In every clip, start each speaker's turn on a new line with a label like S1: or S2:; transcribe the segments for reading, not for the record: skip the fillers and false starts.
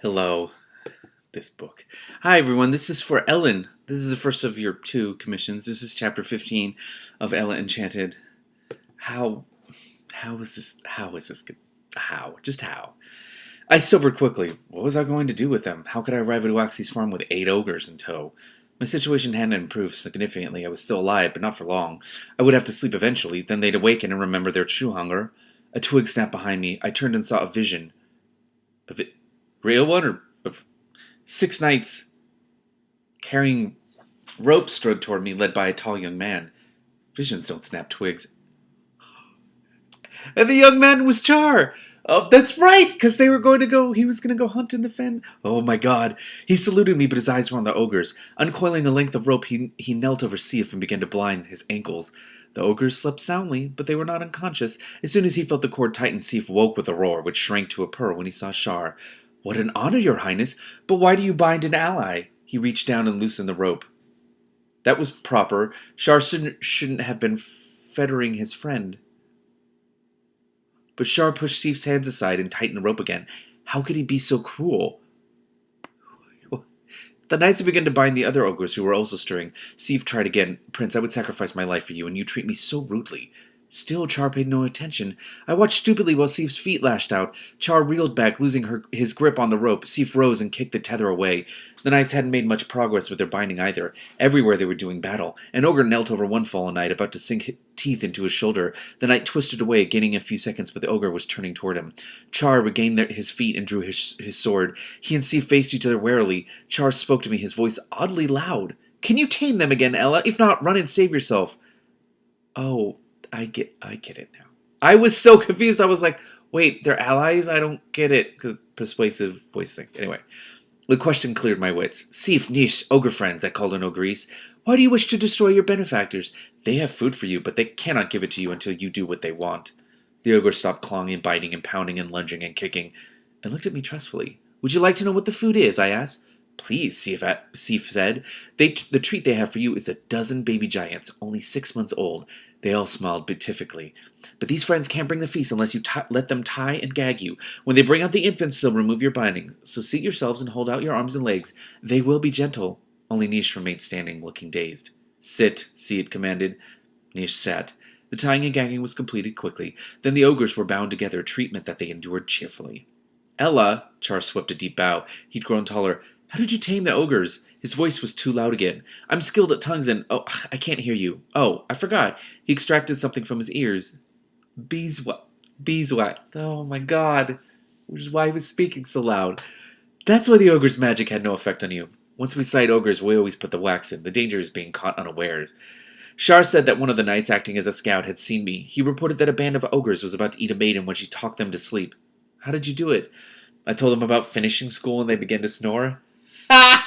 S1: Hello, this book. Hi, everyone. This is for Ellen. This is the first of your 2 commissions. This is chapter 15 of Ella Enchanted. How is this? How? Just how? I sobered quickly. What was I going to do with them? How could I arrive at Waxy's farm with 8 ogres in tow? My situation hadn't improved significantly. I was still alive, but not for long. I would have to sleep eventually. Then they'd awaken and remember their true hunger. A twig snapped behind me. I turned and saw a vision. Real one or of 6 knights carrying ropes strode toward me, led by a tall young man. Visions don't snap twigs. And the young man was Char. Oh, that's right, because he was going to go hunt in the fen. Oh my god. He saluted me, but his eyes were on the ogres. Uncoiling a length of rope, he knelt over Sif and began to blind his ankles. The ogres slept soundly, but they were not unconscious. As soon as he felt the cord tighten, Sif woke with a roar, which shrank to a purr when he saw Char. What an honor, your highness! But why do you bind an ally? He reached down and loosened the rope. That was proper. Char shouldn't have been fettering his friend. But Char pushed Sif's hands aside and tightened the rope again. How could he be so cruel? The knights had begun to bind the other ogres who were also stirring. Sif tried again. Prince, I would sacrifice my life for you, and you treat me so rudely. Still, Char paid no attention. I watched stupidly while Sif's feet lashed out. Char reeled back, losing his grip on the rope. Sif rose and kicked the tether away. The knights hadn't made much progress with their binding either. Everywhere they were doing battle. An ogre knelt over one fallen knight, about to sink teeth into his shoulder. The knight twisted away, gaining a few seconds, but the ogre was turning toward him. Char regained his feet and drew his sword. He and Sif faced each other warily. Char spoke to me, his voice oddly loud. Can you tame them again, Ella? If not, run and save yourself. Oh, I get it now. I was so confused. I was like, wait, they're allies? I don't get it. Persuasive voice thing. Anyway, the question cleared my wits. Sif, Nish, ogre friends, I called on Ogres. Why do you wish to destroy your benefactors? They have food for you, but they cannot give it to you until you do what they want. The ogre stopped clawing and biting and pounding and lunging and kicking, and looked at me trustfully. Would you like to know what the food is? I asked. Please, Sif said. The treat they have for you is a dozen baby giants, only 6 months old. They all smiled beatifically. But these friends can't bring the feast unless you let them tie and gag you. When they bring out the infants, they'll remove your bindings. So seat yourselves and hold out your arms and legs. They will be gentle. Only Nish remained standing, looking dazed. Sit, Sid commanded. Nish sat. The tying and gagging was completed quickly. Then the ogres were bound together, a treatment that they endured cheerfully. Ella, Char swept a deep bow. He'd grown taller. How did you tame the ogres? His voice was too loud again. I'm skilled at tongues and... Oh, I can't hear you. Oh, I forgot. He extracted something from his ears. Beeswax. Beeswax. Oh, my God. Which is why he was speaking so loud. That's why the ogre's magic had no effect on you. Once we sight ogres, we always put the wax in. The danger is being caught unawares. Char said that one of the knights acting as a scout had seen me. He reported that a band of ogres was about to eat a maiden when she talked them to sleep. How did you do it? I told them about finishing school and they began to snore. Ha!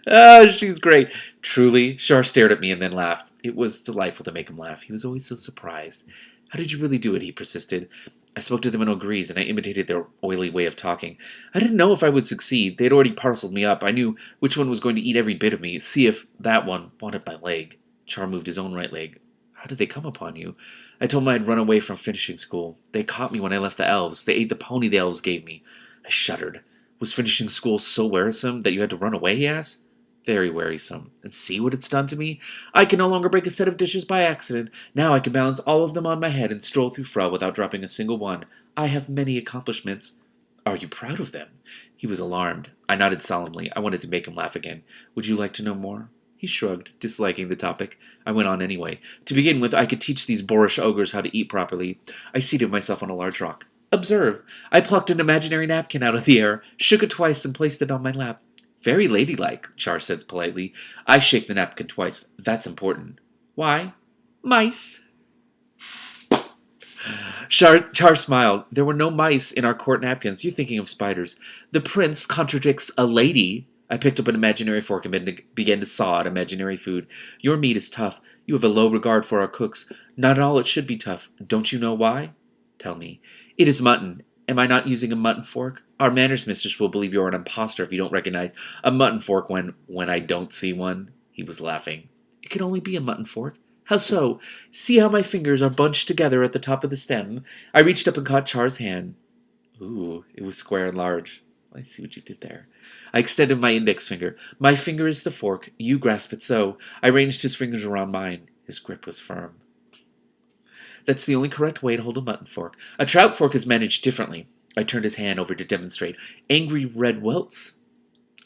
S1: Oh, she's great. Truly, Char stared at me and then laughed. It was delightful to make him laugh. He was always so surprised. How did you really do it? He persisted. I spoke to them in Ogres, and I imitated their oily way of talking. I didn't know if I would succeed. They had already parceled me up. I knew which one was going to eat every bit of me, see if that one wanted my leg. Char moved his own right leg. How did they come upon you? I told them I'd run away from finishing school. They caught me when I left the elves. They ate the pony the elves gave me. I shuddered. Was finishing school so wearisome that you had to run away, he asked. Very wearisome. And see what it's done to me? I can no longer break a set of dishes by accident. Now I can balance all of them on my head and stroll through Frau without dropping a single one. I have many accomplishments. Are you proud of them? He was alarmed. I nodded solemnly. I wanted to make him laugh again. Would you like to know more? He shrugged, disliking the topic. I went on anyway. To begin with, I could teach these boorish ogres how to eat properly. I seated myself on a large rock. Observe. I plucked an imaginary napkin out of the air, shook it twice, and placed it on my lap. Very ladylike, Char said politely. I shake the napkin twice. That's important. Why? Mice. Char smiled. There were no mice in our court napkins. You're thinking of spiders. The prince contradicts a lady. I picked up an imaginary fork and began to saw at imaginary food. Your meat is tough. You have a low regard for our cooks. Not at all it should be tough. Don't you know why? Tell me. It is mutton. Am I not using a mutton fork? Our manners mistress will believe you're an impostor if you don't recognize a mutton fork when I don't see one. He was laughing. It can only be a mutton fork. How so? See how my fingers are bunched together at the top of the stem? I reached up and caught Char's hand. Ooh, it was square and large. I see what you did there. I extended my index finger. My finger is the fork. You grasp it so. I ranged his fingers around mine. His grip was firm. That's the only correct way to hold a mutton fork. A trout fork is managed differently. I turned his hand over to demonstrate. Angry red welts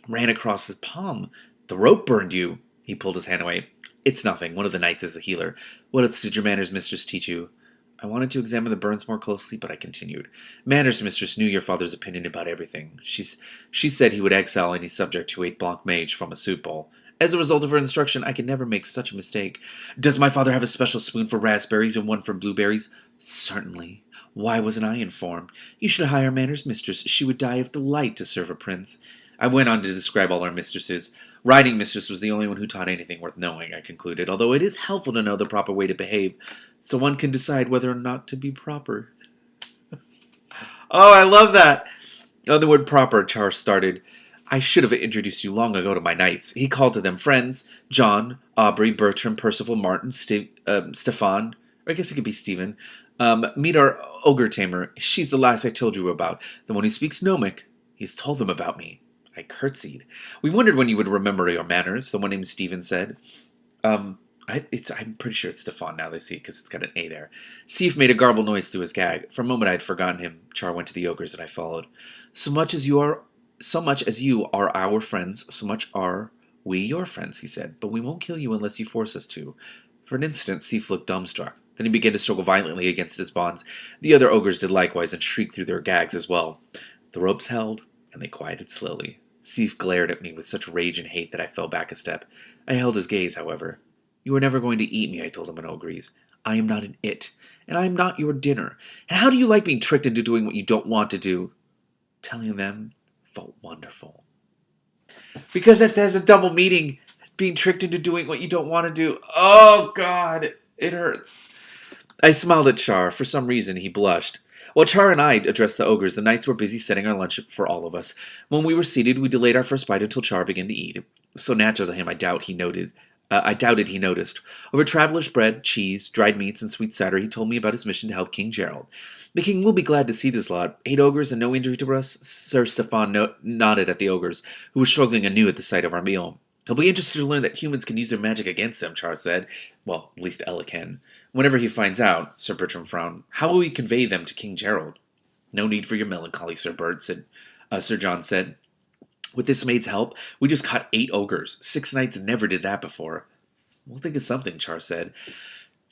S1: ran across his palm. The rope burned you. He pulled his hand away. It's nothing. One of the knights is a healer. What else did your manners mistress teach you? I wanted to examine the burns more closely, but I continued. Manners mistress knew your father's opinion about everything. She said he would exile any subject who ate blanc mange from a soup bowl. As a result of her instruction, I could never make such a mistake. Does my father have a special spoon for raspberries and one for blueberries? Certainly. Why wasn't I informed? You should hire Manners mistress. She would die of delight to serve a prince. I went on to describe all our mistresses. Riding mistress was the only one who taught anything worth knowing, I concluded, although it is helpful to know the proper way to behave, so one can decide whether or not to be proper. Oh, I love that! On the word proper, Char started. I should have introduced you long ago to my knights. He called to them friends. John, Aubrey, Bertram, Percival, Martin, Stefan, or I guess it could be Stephen. Meet our ogre tamer. She's the lass I told you about, the one who speaks gnomic. He's told them about me. I curtsied. We wondered when you would remember your manners, the one named Stephen said. I'm pretty sure it's Stefan now, they see, because it's got an A there. Seif made a garbled noise through his gag. For a moment I had forgotten him. Char went to the ogres, and I followed. So much as you are our friends, so much are we your friends, he said. But we won't kill you unless you force us to. For an instant, Seif looked dumbstruck. Then he began to struggle violently against his bonds. The other ogres did likewise and shrieked through their gags as well. The ropes held, and they quieted slowly. Seif glared at me with such rage and hate that I fell back a step. I held his gaze, however. You are never going to eat me, I told him in ogrese. I am not an it, and I am not your dinner. And how do you like being tricked into doing what you don't want to do? Telling them felt wonderful. Because it has a double meaning, being tricked into doing what you don't want to do. Oh, God, it hurts. I smiled at Char. For some reason, he blushed. While Char and I addressed the ogres, the knights were busy setting our lunch for all of us. When we were seated, we delayed our first bite until Char began to eat. It was so natural to him, I doubted he noticed. Over traveler's bread, cheese, dried meats, and sweet cider, he told me about his mission to help King Gerald. The king will be glad to see this lot. 8 ogres and no injury to us? Sir Stefan nodded at the ogres, who were struggling anew at the sight of our meal. He'll be interested to learn that humans can use their magic against them, Char said. Well, at least Ella can. Whenever he finds out, Sir Bertram frowned. How will we convey them to King Gerald? No need for your melancholy, Sir Bert, Sir John said. With this maid's help, we just caught 8 ogres. 6 knights never did that before. We'll think of something, Char said.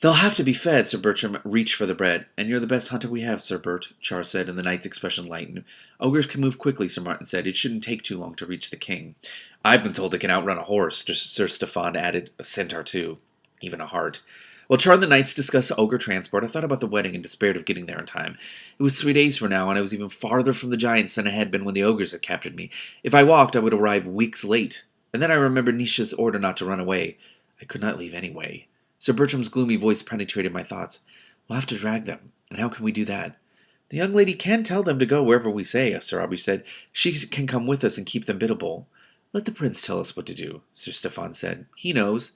S1: They'll have to be fed, Sir Bertram reached for the bread. And you're the best hunter we have, Sir Bert, Char said, and the knight's expression lightened. Ogres can move quickly, Sir Martin said. It shouldn't take too long to reach the king. I've been told they can outrun a horse, Sir Stefan added. A centaur, too. Even a hart. While Char and the knights discussed ogre transport, I thought about the wedding and despaired of getting there in time. It was 3 days from now, and I was even farther from the giants than I had been when the ogres had captured me. If I walked, I would arrive weeks late. And then I remembered Nisha's order not to run away. I could not leave anyway. Sir Bertram's gloomy voice penetrated my thoughts. We'll have to drag them. And how can we do that? The young lady can tell them to go wherever we say, Sir Aubrey said. She can come with us and keep them biddable. Let the prince tell us what to do, Sir Stefan said. He knows.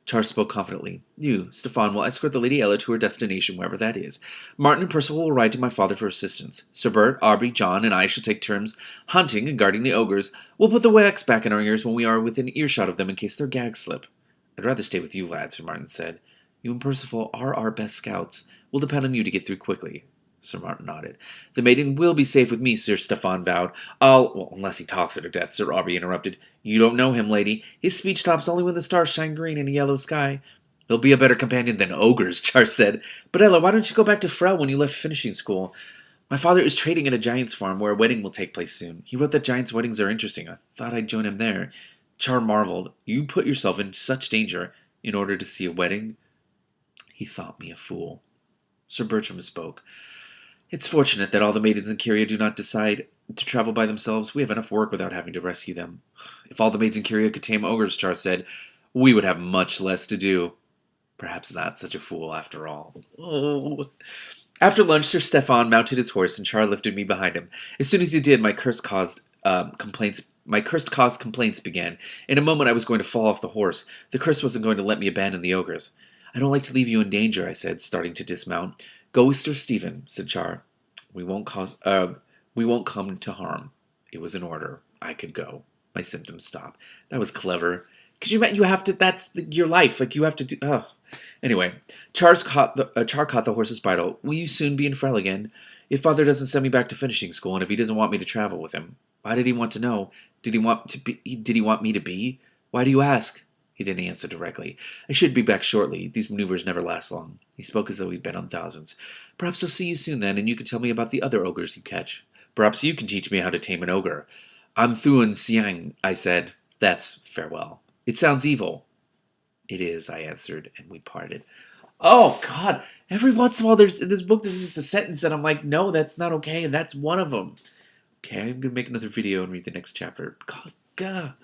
S1: Char spoke confidently. You, Stefan, will escort the Lady Ella to her destination, wherever that is. Martin and Percival will ride to my father for assistance. Sir Bert, Aubrey, John, and I shall take turns hunting and guarding the ogres. We'll put the wax back in our ears when we are within earshot of them in case their gags slip. I'd rather stay with you, lads, Sir Martin said. You and Percival are our best scouts. We'll depend on you to get through quickly. Sir Martin nodded. The maiden will be safe with me, Sir Stefan vowed. Unless he talks her to death, Sir Aubrey interrupted. You don't know him, lady. His speech stops only when the stars shine green in a yellow sky. He'll be a better companion than ogres, Char said. But Ella, why don't you go back to Frel when you left finishing school? My father is trading at a giant's farm where a wedding will take place soon. He wrote that giants' weddings are interesting. I thought I'd join him there. Char marveled. You put yourself in such danger in order to see a wedding? He thought me a fool. Sir Bertram spoke. It's fortunate that all the maidens in Kyria do not decide to travel by themselves. We have enough work without having to rescue them. If all the maids in Kyria could tame ogres, Char said, we would have much less to do. Perhaps not such a fool after all. Oh. After lunch, Sir Stefan mounted his horse, and Char lifted me behind him. As soon as he did, my cursed-caused complaints began. In a moment, I was going to fall off the horse. The curse wasn't going to let me abandon the ogres. I don't like to leave you in danger, I said, starting to dismount. Go with Sir Stephen, said Char. We won't come to harm. It was in order. I could go. My symptoms stopped. That was clever. Because you have to, that's your life. Like, you have to do, oh. Anyway, Char caught the horse's bridle. Will you soon be in Frel again? If father doesn't send me back to finishing school, and if he doesn't want me to travel with him. Why did he want to know? Did he want me to be? Why do you ask? He didn't answer directly. I should be back shortly. These maneuvers never last long. He spoke as though he'd been on thousands. Perhaps I'll see you soon then, and you can tell me about the other ogres you catch. Perhaps you can teach me how to tame an ogre. I'm Thuan Siang, I said. That's farewell. It sounds evil. It is, I answered, and we parted. Oh, God. Every once in a while, in this book, there's just a sentence that I'm like, no, that's not okay, and that's one of them. Okay, I'm going to make another video and read the next chapter. God.